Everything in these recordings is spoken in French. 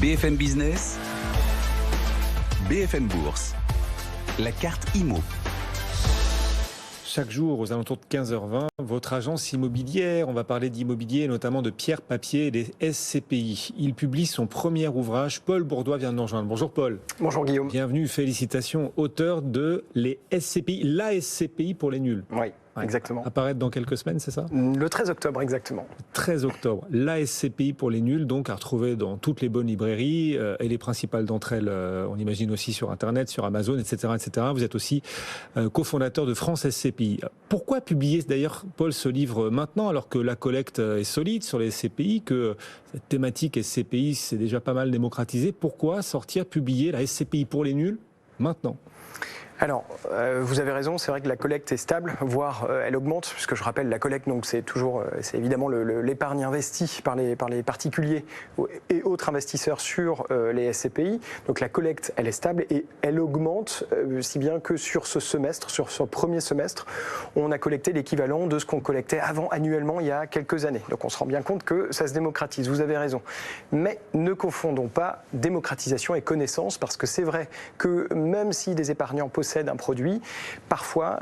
BFM Business, BFM Bourse, la carte IMO. Chaque jour, aux alentours de 15h20, votre agence immobilière, on va parler d'immobilier, notamment de pierre, papier et des SCPI. Il publie son premier ouvrage. Paul Bourdois vient de nous rejoindre. Bonjour Paul. Bonjour Guillaume. Bienvenue, félicitations. Auteur de les SCPI, la SCPI pour les nuls. Oui, exactement. Apparaître dans quelques semaines, c'est ça ? Le 13 octobre, exactement. 13 octobre. La SCPI pour les nuls, donc à retrouver dans toutes les bonnes librairies et les principales d'entre elles, on imagine aussi sur Internet, sur Amazon, etc. etc. Vous êtes aussi cofondateur de France SCPI. Pourquoi publier d'ailleurs, Paul, ce livre maintenant, alors que la collecte est solide sur les SCPI, que cette thématique SCPI s'est déjà pas mal démocratisée? Pourquoi sortir, publier la SCPI pour les nuls maintenant ? Alors, vous avez raison, c'est vrai que la collecte est stable, voire elle augmente, puisque je rappelle, la collecte, donc c'est évidemment l'épargne investie par les particuliers et autres investisseurs sur les SCPI. Donc la collecte, elle est stable et elle augmente, si bien que sur ce semestre, sur ce premier semestre, on a collecté l'équivalent de ce qu'on collectait avant annuellement il y a quelques années. Donc on se rend bien compte que ça se démocratise, vous avez raison. Mais ne confondons pas démocratisation et connaissance, parce que c'est vrai que même si les épargnants possèdent un produit, parfois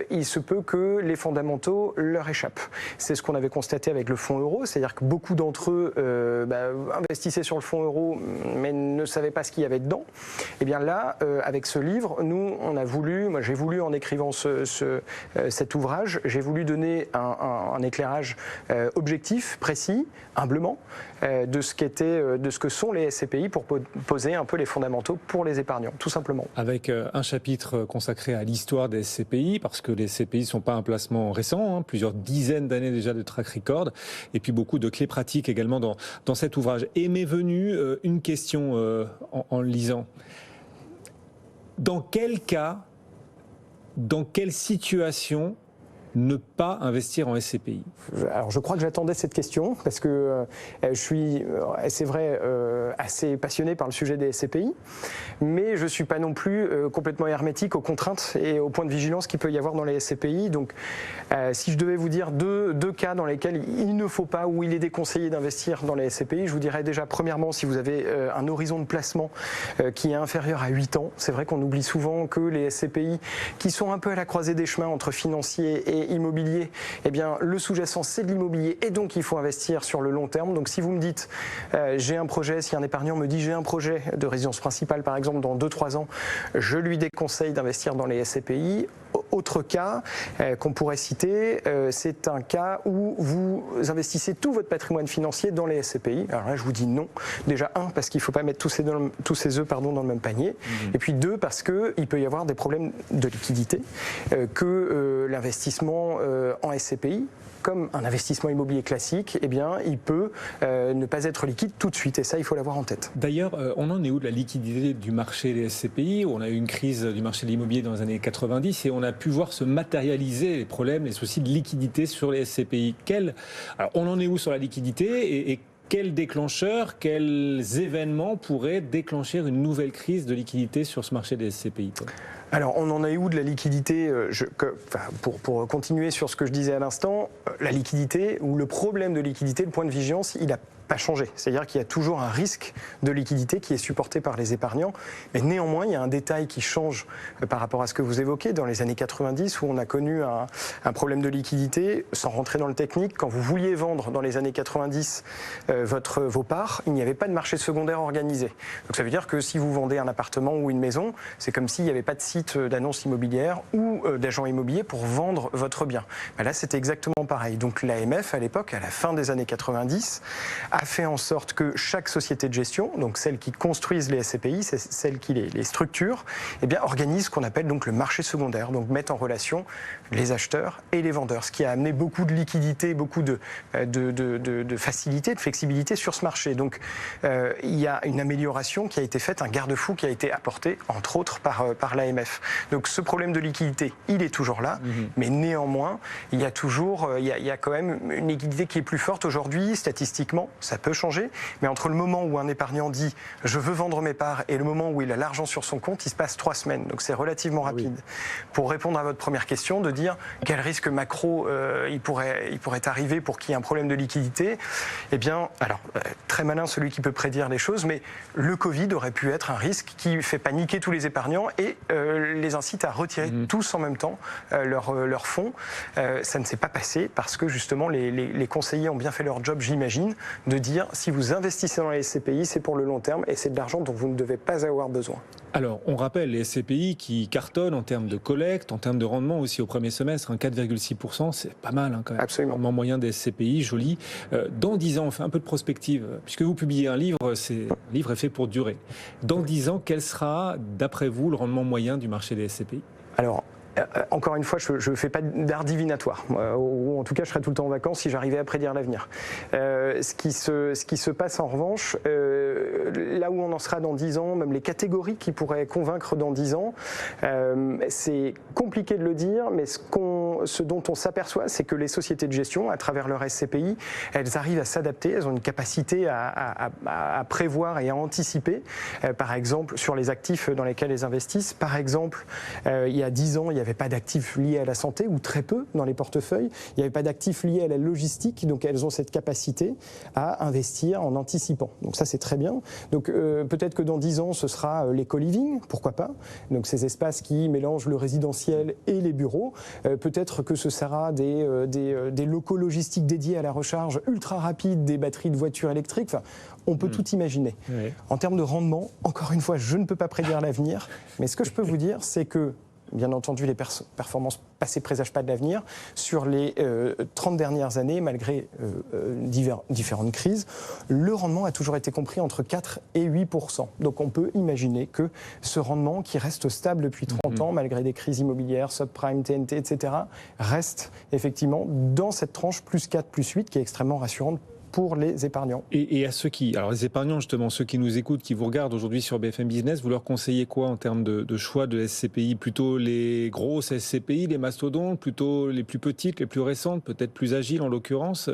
il se peut que les fondamentaux leur échappent. C'est ce qu'on avait constaté avec le fonds euro, c'est-à-dire que beaucoup d'entre eux investissaient sur le fonds euro mais ne savaient pas ce qu'il y avait dedans. Et bien là, avec ce livre, nous on a voulu, moi j'ai voulu en écrivant cet ouvrage, j'ai voulu donner un éclairage objectif, précis, humblement, de ce que sont les SCPI pour poser un peu les fondamentaux pour les épargnants, tout simplement. Avec un chapitre consacré à l'histoire des SCPI, parce que les SCPI ne sont pas un placement récent, plusieurs dizaines d'années déjà de track record, et puis beaucoup de clés pratiques également dans cet ouvrage. Et m'est venue une question en le lisant. Dans quel cas, dans quelle situation ne pas investir en SCPI? Alors je crois que j'attendais cette question parce que je suis, c'est vrai, assez passionné par le sujet des SCPI, mais je ne suis pas non plus complètement hermétique aux contraintes et aux points de vigilance qu'il peut y avoir dans les SCPI. Donc si je devais vous dire deux cas dans lesquels il ne faut pas ou il est déconseillé d'investir dans les SCPI, je vous dirais déjà premièrement si vous avez un horizon de placement qui est inférieur à 8 ans. C'est vrai qu'on oublie souvent que les SCPI qui sont un peu à la croisée des chemins entre financiers et immobilier, eh bien le sous-jacent c'est de l'immobilier et donc il faut investir sur le long terme. Donc si vous me dites j'ai un projet, si un épargnant me dit j'ai un projet de résidence principale par exemple dans 2-3 ans, je lui déconseille d'investir dans les SCPI. Autre cas qu'on pourrait citer, c'est un cas où vous investissez tout votre patrimoine financier dans les SCPI. Alors là, je vous dis non. Déjà, parce qu'il ne faut pas mettre tous ces œufs dans le même panier. Et puis deux, parce qu'il peut y avoir des problèmes de liquidité, que l'investissement en SCPI, comme un investissement immobilier classique, eh bien, il peut ne pas être liquide tout de suite. Et ça, il faut l'avoir en tête. D'ailleurs, on en est où de la liquidité du marché des SCPI? On a eu une crise du marché de l'immobilier dans les années 90 et on a pu voir se matérialiser les problèmes, les soucis de liquidité sur les SCPI. Alors, on en est où sur la liquidité et quels déclencheurs, quels événements pourraient déclencher une nouvelle crise de liquidité sur ce marché des SCPI? Alors, on en est où de la liquidité? Pour continuer sur ce que je disais à l'instant, la liquidité ou le problème de liquidité, le point de vigilance, il a pas changé. C'est-à-dire qu'il y a toujours un risque de liquidité qui est supporté par les épargnants. Mais néanmoins, il y a un détail qui change par rapport à ce que vous évoquez dans les années 90 où on a connu un problème de liquidité. Sans rentrer dans le technique, quand vous vouliez vendre dans les années 90 vos parts, il n'y avait pas de marché secondaire organisé. Donc ça veut dire que si vous vendez un appartement ou une maison, c'est comme s'il n'y avait pas de site d'annonce immobilière ou d'agent immobilier pour vendre votre bien. Ben là, c'était exactement pareil. Donc l'AMF, à l'époque, à la fin des années 90, a fait en sorte que chaque société de gestion, donc celles qui construisent les SCPI, c'est celles qui les structurent, eh bien, organise ce qu'on appelle donc le marché secondaire, donc mettent en relation les acheteurs et les vendeurs, ce qui a amené beaucoup de liquidité, beaucoup de facilité, de flexibilité sur ce marché. Donc il y a une amélioration qui a été faite, un garde-fou qui a été apporté, entre autres, par l'AMF. Donc ce problème de liquidité, il est toujours là, mais néanmoins, il y a quand même une liquidité qui est plus forte aujourd'hui, statistiquement. ça peut changer, mais entre le moment où un épargnant dit « je veux vendre mes parts » et le moment où il a l'argent sur son compte, il se passe 3 semaines. Donc c'est relativement rapide. Oui. Pour répondre à votre première question, de dire quel risque macro il pourrait arriver pour qu'il y ait un problème de liquidité, eh bien, alors, très malin celui qui peut prédire les choses, mais le Covid aurait pu être un risque qui fait paniquer tous les épargnants et les incite à retirer tous en même temps leurs fonds. Ça ne s'est pas passé parce que justement les conseillers ont bien fait leur job, j'imagine, de dire si vous investissez dans les SCPI, c'est pour le long terme et c'est de l'argent dont vous ne devez pas avoir besoin. Alors, on rappelle les SCPI qui cartonnent en termes de collecte, en termes de rendement aussi au premier semestre, 4,6%, c'est pas mal quand même. Absolument. Rendement moyen des SCPI, joli. Dans 10 ans, on fait un peu de prospective, puisque vous publiez un livre, le livre est fait pour durer. Dans 10 ans, quel sera, d'après vous, le rendement moyen du marché des SCPI ? Alors, encore une fois, je ne fais pas d'art divinatoire, ou en tout cas je serais tout le temps en vacances si j'arrivais à prédire l'avenir. Ce qui se passe en revanche, là où on en sera dans 10 ans, même les catégories qui pourraient convaincre dans 10 ans, c'est compliqué de le dire, mais ce dont on s'aperçoit, c'est que les sociétés de gestion, à travers leur SCPI, elles arrivent à s'adapter, elles ont une capacité à prévoir et à anticiper, par exemple sur les actifs dans lesquels elles investissent. Par exemple, il y a 10 ans, il y avait pas d'actifs liés à la santé, ou très peu dans les portefeuilles. Il n'y avait pas d'actifs liés à la logistique, donc elles ont cette capacité à investir en anticipant. Donc ça, c'est très bien. Donc peut-être que dans 10 ans, ce sera les co-living, pourquoi pas. Donc ces espaces qui mélangent le résidentiel et les bureaux. Peut-être que ce sera des locaux logistiques dédiés à la recharge ultra rapide des batteries de voitures électriques. Enfin, on peut tout imaginer. Oui. En termes de rendement, encore une fois, je ne peux pas prédire l'avenir, mais ce que je peux vous dire, c'est que bien entendu, les performances passées présagent pas de l'avenir. Sur les 30 dernières années, malgré différentes crises, le rendement a toujours été compris entre 4 et 8%. Donc on peut imaginer que ce rendement, qui reste stable depuis 30 ans, malgré des crises immobilières, subprime, TNT, etc., reste effectivement dans cette tranche plus 4, plus 8, qui est extrêmement rassurante pour les épargnants. Et à ceux qui, alors les épargnants justement, ceux qui nous écoutent, qui vous regardent aujourd'hui sur BFM Business, vous leur conseillez quoi en termes de choix de SCPI ? Plutôt les grosses SCPI, les mastodontes, plutôt les plus petites, les plus récentes, peut-être plus agiles en l'occurrence ?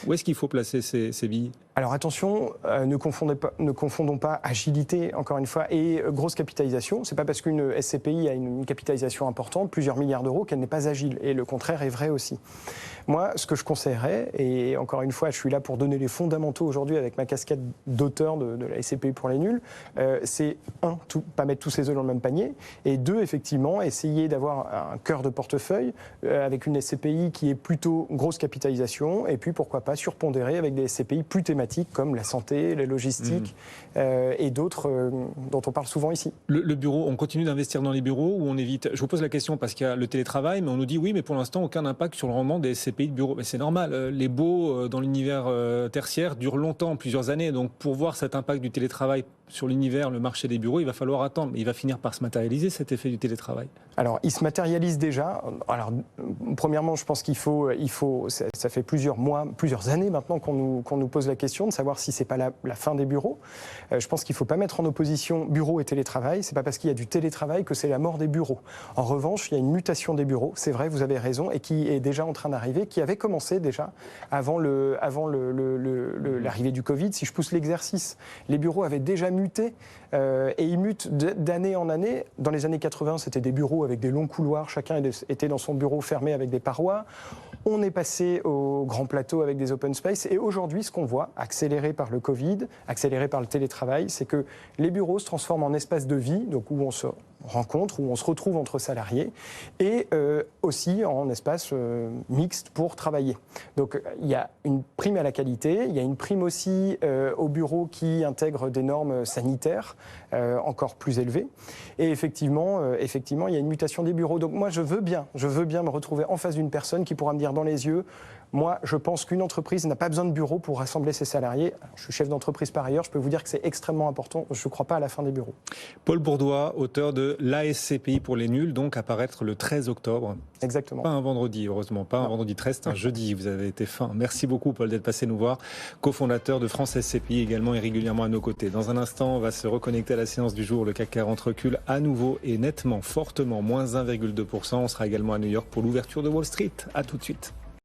Où est-ce qu'il faut placer ces billes ? Alors attention, ne confondons pas agilité, encore une fois, et grosse capitalisation. C'est pas parce qu'une SCPI a une capitalisation importante, plusieurs milliards d'euros, qu'elle n'est pas agile. Et le contraire est vrai aussi. Moi, ce que je conseillerais, et encore une fois, je suis là pour donner les fondamentaux aujourd'hui avec ma casquette d'auteur de la SCPI pour les nuls, c'est pas mettre tous ses œufs dans le même panier, et 2, effectivement, essayer d'avoir un cœur de portefeuille avec une SCPI qui est plutôt grosse capitalisation, et puis pourquoi pas surpondérer avec des SCPI plus thématiques comme la santé, la logistique et d'autres dont on parle souvent ici. Le bureau, on continue d'investir dans les bureaux ou on évite ? Je vous pose la question parce qu'il y a le télétravail, mais on nous dit oui, mais pour l'instant, aucun impact sur le rendement des SCPI de bureau. Mais c'est normal, les baux dans l'univers tertiaire durent longtemps, plusieurs années. Donc pour voir cet impact du télétravail sur l'univers, le marché des bureaux, il va falloir attendre. Mais il va finir par se matérialiser, cet effet du télétravail. Alors, il se matérialise déjà. Alors, premièrement, je pense qu'il faut ça fait plusieurs mois, plusieurs années maintenant qu'on nous pose la question de savoir si c'est pas la fin des bureaux. Je pense qu'il faut pas mettre en opposition bureau et télétravail. C'est pas parce qu'il y a du télétravail que c'est la mort des bureaux. En revanche, il y a une mutation des bureaux. C'est vrai, vous avez raison, et qui est déjà en train d'arriver, qui avait commencé déjà avant l'arrivée du Covid. Si je pousse l'exercice, les bureaux avaient déjà muté. Et ils mutent d'année en année. Dans les années 80, c'était des bureaux avec des longs couloirs. Chacun était dans son bureau fermé avec des parois. On est passé au grand plateau avec des open space. Et aujourd'hui, ce qu'on voit, accéléré par le Covid, accéléré par le télétravail, c'est que les bureaux se transforment en espace de vie, donc où on se rencontre, où on se retrouve entre salariés, et aussi en espace mixte pour travailler. Donc il y a une prime à la qualité, il y a une prime aussi aux bureaux qui intègrent des normes sanitaires encore plus élevées. Et effectivement, il y a une mutation des bureaux. Donc moi, je veux bien me retrouver en face d'une personne qui pourra me dire dans les yeux: moi, je pense qu'une entreprise n'a pas besoin de bureau pour rassembler ses salariés. Alors, je suis chef d'entreprise par ailleurs, je peux vous dire que c'est extrêmement important. Je ne crois pas à la fin des bureaux. Paul Bourdois, auteur de l'ASCPI pour les nuls, donc à paraître le 13 octobre. Exactement. Pas un vendredi, heureusement, pas un vendredi 13, c'est un jeudi, vous avez été fin. Merci beaucoup, Paul, d'être passé nous voir, cofondateur de France SCPI également et régulièrement à nos côtés. Dans un instant, on va se reconnecter à la séance du jour. Le CAC 40 recule à nouveau et nettement, fortement, moins 1,2%. On sera également à New York pour l'ouverture de Wall Street. À tout de suite.